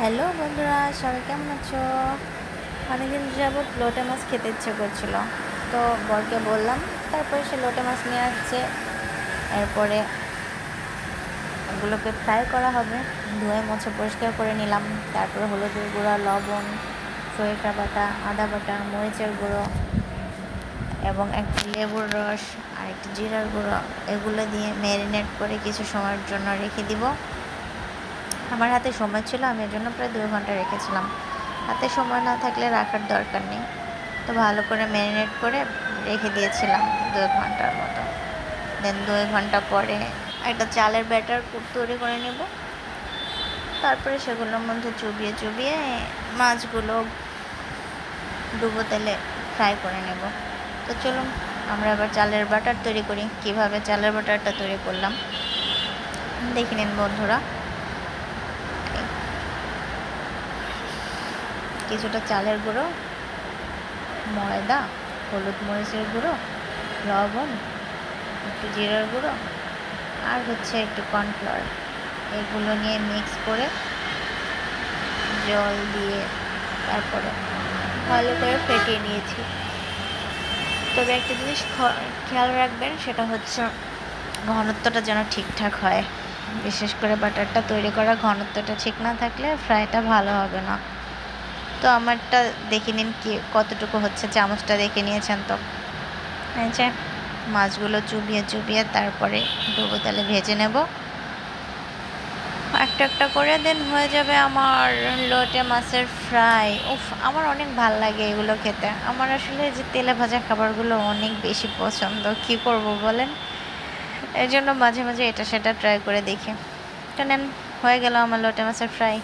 Hello বন্ধুরা, সবাই কেমন আছো? অনেকদিন যাবত লোটে মাছ খেতে ইচ্ছে করছিল, তো বরকে বললাম। তারপরে সে লোটে মাছ নিয়ে আসছে। এরপরে এগুলোকে ফ্রাই করা হবে। ধুয়ে মুছে পরিষ্কার করে নিলাম। তারপরে হলুদের গুঁড়া, লবণ, সরিষা বাটা, আদা বাটা, মরিচের গুঁড়ো এবং একটু লেবুর রস আর একটু জিরার গুঁড়ো, এগুলো দিয়ে ম্যারিনেট করে কিছু সময়ের জন্য রেখে দিব। আমার হাতে সময় ছিল, আমি এর জন্য প্রায় 2 ঘন্টা রেখেছিলাম। হাতে সময় না থাকলে রাখার দরকার নেই। তো ভালো করে ম্যারিনেট করে রেখে দিয়েছিলাম 2 ঘন্টার মতো। দেন 2 ঘন্টা পরে একটা চালের ব্যাটার তৈরি করে নেব। তারপরে সেগুলোর মধ্যে চুবিয়ে চুবিয়ে মাছগুলো ডুবো তেলে ফ্রাই করে নেব। তো চলুন আমরা এবার চালের বাটার তৈরি করি। কিভাবে চালের বাটারটা তৈরি করলাম দেখে নিন বন্ধুরা। কিছুটা চালের গুঁড়ো, ময়দা, হলুদ মরিচের গুঁড়ো, লবণ, একটু জিরার গুঁড়ো আর হচ্ছে একটু কর্নফ্লাওয়ার, এগুলো নিয়ে মিক্স করে জল দিয়ে তারপরে ভালো করে ফেটিয়ে নিয়েছি। তবে একটা জিনিস খেয়াল রাখবেন, সেটা হচ্ছে ঘনত্বটা যেন ঠিকঠাক হয়। বিশেষ করে বাটারটা তৈরি করা ঘনত্বটা ঠিক না থাকলে ফ্রাইটা ভালো হবে না। তো আমারটা দেখে নিন কতটুকু হচ্ছে, চামচটা দেখে নিয়েছেন তো। এই যে মাছগুলো চুবিয়ে চুবিয়ে তারপরে ডুবো তেলে ভেজে নেব একটা একটা করে। দেন হয়ে যাবে আমার লোটে মাছের ফ্রাই। উফ, আমার অনেক ভাল লাগে এগুলো খেতে। আমার আসলে যে তেলে ভাজা খাবারগুলো অনেক বেশি পছন্দ, কি করব বলেন। এর জন্য মাঝে মাঝে এটা সেটা ট্রাই করে দেখি। তো নেন, হয়ে গেল আমার লোটে মাছের ফ্রাই।